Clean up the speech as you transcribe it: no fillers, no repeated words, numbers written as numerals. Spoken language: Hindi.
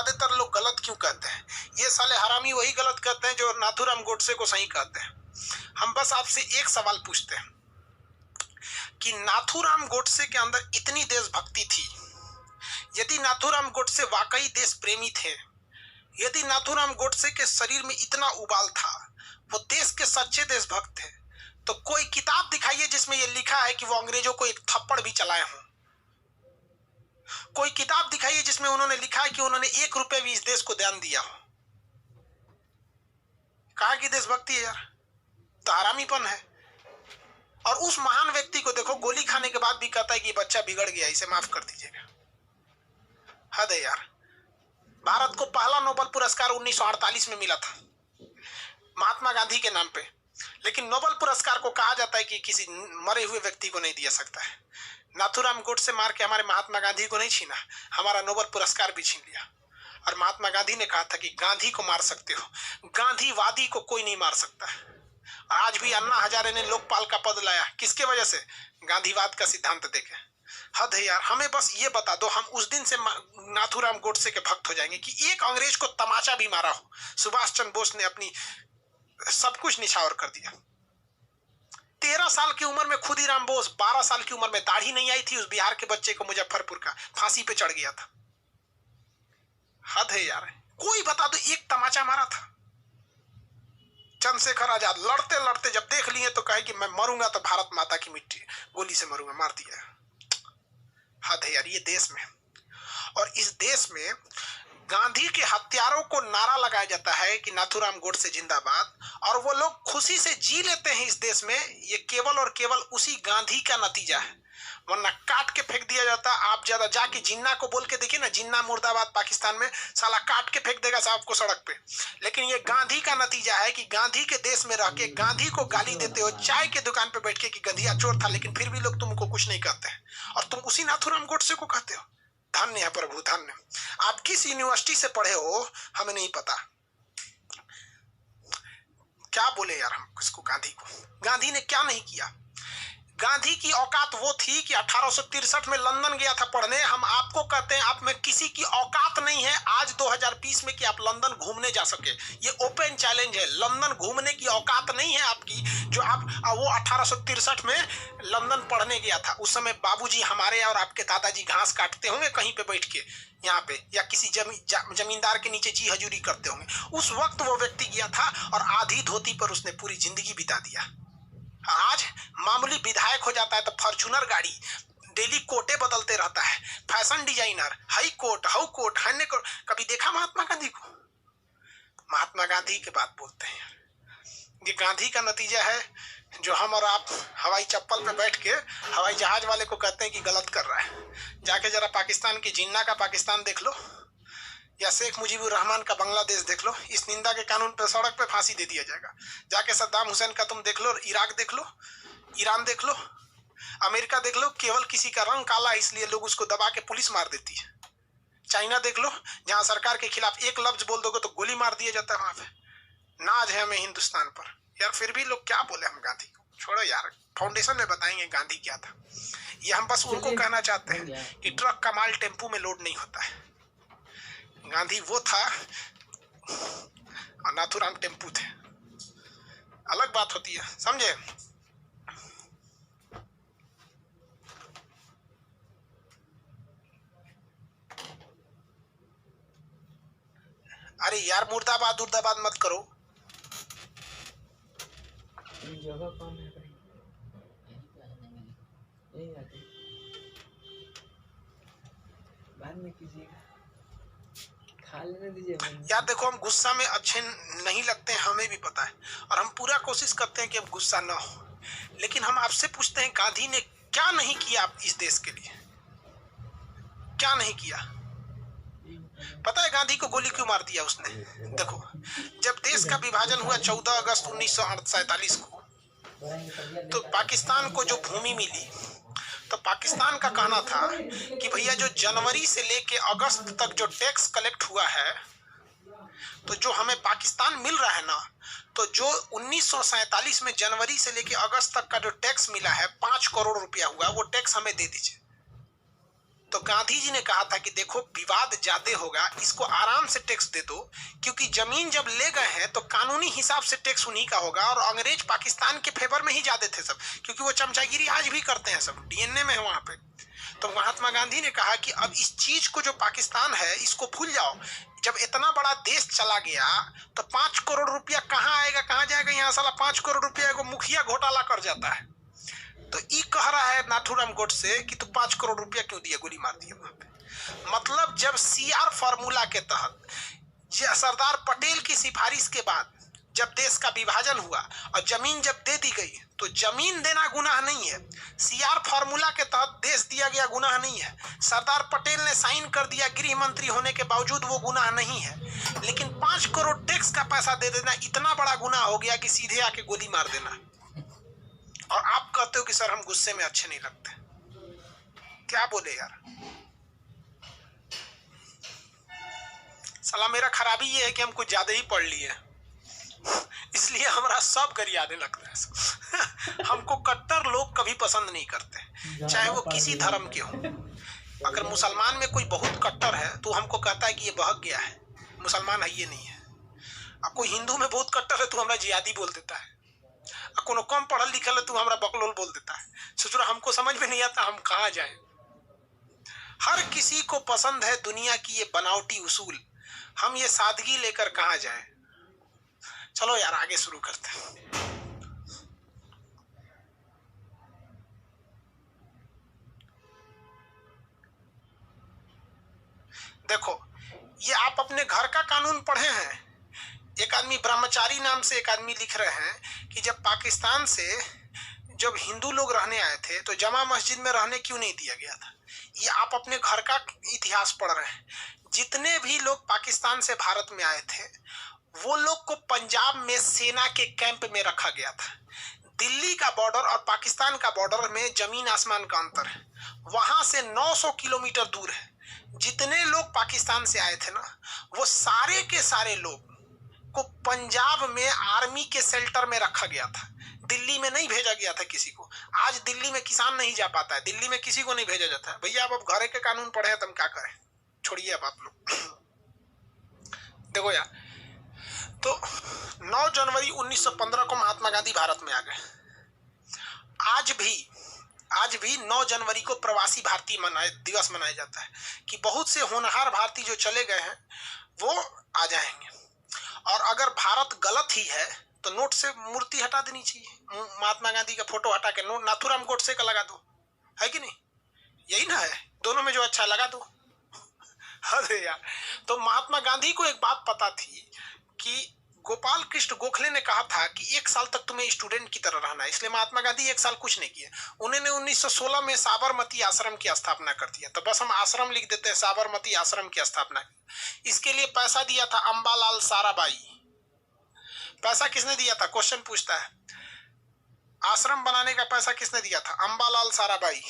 ज्यादातर लोग गलत क्यों कहते हैं? ये साले हरामी वही गलत कहते हैं जो नाथूराम गोडसे को सही कहते हैं। हम बस आपसे एक सवाल पूछते हैं कि नाथूराम गोडसे के अंदर इतनी देशभक्ति थी, यदि नाथूराम गोडसे वाकई देश प्रेमी थे, यदि नाथूराम गोडसे के शरीर में इतना उबाल था, वो देश के सच्चे देशभक्त थे, तो कोई किताब दिखाइए जिसमें यह लिखा है कि वो अंग्रेजों को एक थप्पड़ भी चलाए हों। कोई किताब दिखाइए जिसमें उन्होंने लिखा है कि उन्होंने 1 रुपए भी इस देश को दान दिया हो। कहा कि देशभक्ति है यार, तो हरामीपन है। और उस महान व्यक्ति को देखो, गोली खाने के बाद भी कहता है कि बच्चा बिगड़ गया, इसे माफ कर दीजिएगा। हद है यार। भारत को पहला नोबेल पुरस्कार 1948 में मिला था महात्मा गांधी के नाम पे, लेकिन नोबेल पुरस्कार को कहा जाता है कि किसी मरे हुए व्यक्ति को नहीं दिया सकता है। नाथूराम गोडसे मार के हमारे महात्मा गांधी को नहीं छीना, हमारा नोबेल पुरस्कार भी छीन लिया। और महात्मा गांधी ने कहा था कि गांधी को मार सकते हो, गांधीवादी को कोई नहीं मार सकता। आज भी अन्ना हजारे ने लोकपाल का पद लाया, किसके वजह से? गांधीवाद का सिद्धांत देके। हद है यार। हमें बस ये बता दो, हम उस दिन से नाथूराम गोडसे के भक्त हो जाएंगे कि एक अंग्रेज को तमाचा भी मारा हो। सुभाष चंद्र बोस ने अपनी सब कुछ निछावर कर दिया। 13 साल की उम्र में खुदीराम बोस, 12 साल की उम्र में दाढ़ी नहीं आई थी उस बिहार के बच्चे को, मुजफ्फरपुर का, फांसी पे चढ़ गया था। हद है यार। कोई बता दो एक तमाचा मारा था। चंद्रशेखर आजाद लड़ते लड़ते जब देख लिए तो कहे कि मैं मरूंगा तो भारत माता की मिट्टी गोली से मरूंगा, मार दिया। हद है यार ये देश में। और इस देश में गांधी के हत्यारों को नारा लगाया जाता है कि नाथूराम गोडसे जिंदाबाद, और वो लोग खुशी से जी लेते हैं इस देश में। ये केवल और केवल उसी गांधी का नतीजा है, वरना काट के फेंक दिया जाता। आप ज्यादा जाके जिन्ना को बोल के देखिए ना, जिन्ना मुर्दाबाद पाकिस्तान में, साला काट के फेंक देगा साहब को सड़क पे। लेकिन ये गांधी का नतीजा है कि गांधी के देश में रह के गांधी को गाली देते हो, चाय के दुकान पे बैठ के कि गंधिया चोर था, लेकिन फिर भी लोग तुमको कुछ नहीं कहते हैं, और तुम उसी नाथूराम गोडसे को कहते हो। धन्य है प्रभु, धन्य। आप किस यूनिवर्सिटी से पढ़े हो हमें नहीं पता। क्या बोले यार हम इसको, गांधी को। गांधी ने क्या नहीं किया? गांधी की औकात वो थी कि 1863 में लंदन गया था पढ़ने। हम आपको कहते हैं आप में किसी की औकात नहीं है आज 2020 में कि आप लंदन घूमने जा सके। ये ओपन चैलेंज है। लंदन घूमने की औकात नहीं है आपकी, जो आप वो 1863 में लंदन पढ़ने गया था। उस समय बाबूजी हमारे और आपके दादाजी घास काटते होंगे कहीं पे बैठ के यहाँ पे, या किसी जमींदार के नीचे जी हजूरी करते होंगे। उस वक्त वो व्यक्ति गया था और आधी धोती पर उसने पूरी जिंदगी बिता दिया। आज मामूली विधायक हो जाता है तो फॉर्च्यूनर गाड़ी, डेली कोटे बदलते रहता है, फैशन डिजाइनर, हाई कोट, हाउ कोट, हन्ने कोट। कभी देखा महात्मा गांधी को? महात्मा गांधी की बात बोलते हैं। ये गांधी का नतीजा है जो हम और आप हवाई चप्पल पे बैठ के हवाई जहाज वाले को कहते हैं कि गलत कर रहा है। जाके जरा पाकिस्तान की जिन्ना का पाकिस्तान देख लो, या शेख मुजीबुर रहमान का बांग्लादेश देख लो। इस निंदा के कानून पे सड़क पे फांसी दे दिया जाएगा। जाके सद्दाम हुसैन का तुम देख लो, इराक देख लो, ईरान देख लो, अमेरिका देख लो। केवल किसी का रंग काला इसलिए लोग उसको दबा के पुलिस मार देती है। चाइना देख लो, जहां सरकार के खिलाफ एक लफ्ज बोल दोगे तो गोली मार दिया जाता है। वहां पे नाज है हमें हिंदुस्तान पर यार। फिर भी लोग क्या बोले हम गांधी को। छोड़ो यार, फाउंडेशन में बताएंगे गांधी क्या था। ये हम बस उनको कहना चाहते हैं कि ट्रक का माल टेम्पू में लोड नहीं होता है। गांधी वो था और नाथूराम टेम्पू थे, अलग बात होती है, समझे? अरे यार मुर्दाबाद उर्दाबाद मत करो। जगह कौन है भाई? बाद में कीजिएगा, खा लेने दीजिए। यार देखो, हम गुस्सा में अच्छे नहीं लगते हैं, हमें भी पता है, और हम पूरा कोशिश करते हैं कि अब गुस्सा ना हो। लेकिन हम आपसे पूछते हैं गांधी ने क्या नहीं किया इस देश के लिए? क्या नहीं किया? पता है गांधी को गोली क्यों मार दिया उसने? देखो, जब देश का विभाजन हुआ 14 अगस्त 1947 को, तो पाकिस्तान को जो भूमि मिली, तो पाकिस्तान का कहना था कि भैया जो जनवरी से लेके अगस्त तक जो टैक्स कलेक्ट हुआ है, तो जो हमें पाकिस्तान मिल रहा है ना, तो जो 1947 में जनवरी से लेके अगस्त तक का जो टैक्स मिला है 5 करोड़ रुपया हुआ, वो टैक्स हमें दे दीजिए। तो गांधी जी ने कहा था कि देखो विवाद ज्यादा होगा, इसको आराम से टैक्स दे दो, क्योंकि जमीन जब ले गए हैं तो कानूनी हिसाब से टैक्स उन्हीं का होगा। और अंग्रेज पाकिस्तान के फेवर में ही जाते थे सब, क्योंकि वो चमचागिरी आज भी करते हैं, सब डीएनए में है वहां पे। तो महात्मा गांधी ने कहा कि अब इस चीज को जो पाकिस्तान है इसको भूल जाओ। जब इतना बड़ा देश चला गया तो 5 करोड़ रुपया कहाँ आएगा, कहाँ जाएगा? यहाँ साला 5 करोड़ रुपया को मुखिया घोटाला कर जाता है। तो ये कह रहा है नाथूराम गोडसे कि तू 5 करोड़ रुपया क्यों दिया, गोली मार दिया वहां पे। मतलब जब सीआर फार्मूला के तहत सरदार पटेल की सिफारिश के बाद जब देश का विभाजन हुआ और जमीन जब दे दी गई, तो जमीन देना गुनाह नहीं है। सीआर फार्मूला के तहत देश दिया गया गुनाह नहीं है। सरदार पटेल ने साइन कर दिया गृह मंत्री होने के बावजूद, वो गुनाह नहीं है। लेकिन 5 करोड़ टैक्स का पैसा दे देना इतना बड़ा गुनाह हो गया कि सीधे आके गोली मार देना। और आप कहते हो कि सर हम गुस्से में अच्छे नहीं लगते। क्या बोले यार। साला मेरा खराबी ये है कि हम कुछ ज्यादा ही पढ़ लिए, इसलिए हमारा सब गरियाने लगता है। हमको कट्टर लोग कभी पसंद नहीं करते, चाहे वो किसी धर्म के हो। अगर मुसलमान में कोई बहुत कट्टर है तो हमको कहता है कि ये बहक गया है, मुसलमान है ये नहीं है। और कोई हिंदू में बहुत कट्टर है तो हमरा जिहादी बोल देता है। और कोनो कम पढ़ल लिखल है तो हमरा बकलोल बोल देता है। सोचो हमको समझ में नहीं आता हम कहाँ जाए। हर किसी को पसंद है दुनिया की ये बनावटी उसूल, हम ये सादगी लेकर कहाँ जाए। चलो यार आगे शुरू करते हैं। देखो ये आप अपने घर का कानून पढ़े हैं। एक आदमी ब्रह्मचारी नाम से एक आदमी लिख रहे हैं कि जब पाकिस्तान से जब हिंदू लोग रहने आए थे तो जमा मस्जिद में रहने क्यों नहीं दिया गया था। ये आप अपने घर का इतिहास पढ़ रहे हैं। जितने भी लोग पाकिस्तान से भारत में आए थे वो लोग को पंजाब में सेना के कैंप में रखा गया था। दिल्ली का बॉर्डर और पाकिस्तान का बॉर्डर में जमीन आसमान का अंतर है। वहां से 900 किलोमीटर दूर है। जितने लोग पाकिस्तान से आए थे ना, वो सारे के सारे लोग को पंजाब में आर्मी के शेल्टर में रखा गया था। दिल्ली में नहीं भेजा गया था किसी को। आज दिल्ली में किसान नहीं जा पाता है, दिल्ली में किसी को नहीं भेजा जाता है। भैया आप अब घरे के कानून पढ़े हैं, तुम क्या करें, छोड़िए अब आप लोग। देखो यार, तो 9 जनवरी 1915 को महात्मा गांधी भारत में आ गए। आज भी 9 जनवरी को प्रवासी भारतीय दिवस मनाया जाता है कि बहुत से होनहार भारतीय जो चले गए हैं वो आ जाएंगे। और अगर भारत गलत ही है तो नोट से मूर्ति हटा देनी चाहिए, महात्मा गांधी का फोटो हटा के नोट नाथूराम गोडसे का लगा दो, है कि नहीं? यही ना है, दोनों में जो अच्छा लगा दो। अरे यार, तो महात्मा गांधी को एक बात पता थी कि गोपाल कृष्ण गोखले ने कहा था कि 1 साल तक तुम्हें स्टूडेंट की तरह रहना है। इसलिए महात्मा गांधी 1 साल कुछ नहीं किए। उन्होंने 1916 में साबरमती आश्रम की स्थापना कर दिया। तो बस हम आश्रम लिख देते हैं, साबरमती आश्रम की स्थापना की। इसके लिए पैसा दिया था अंबालाल साराभाई। पैसा किसने दिया था? क्वेश्चन पूछता है, आश्रम बनाने का पैसा किसने दिया था? अंबालाल साराभाई।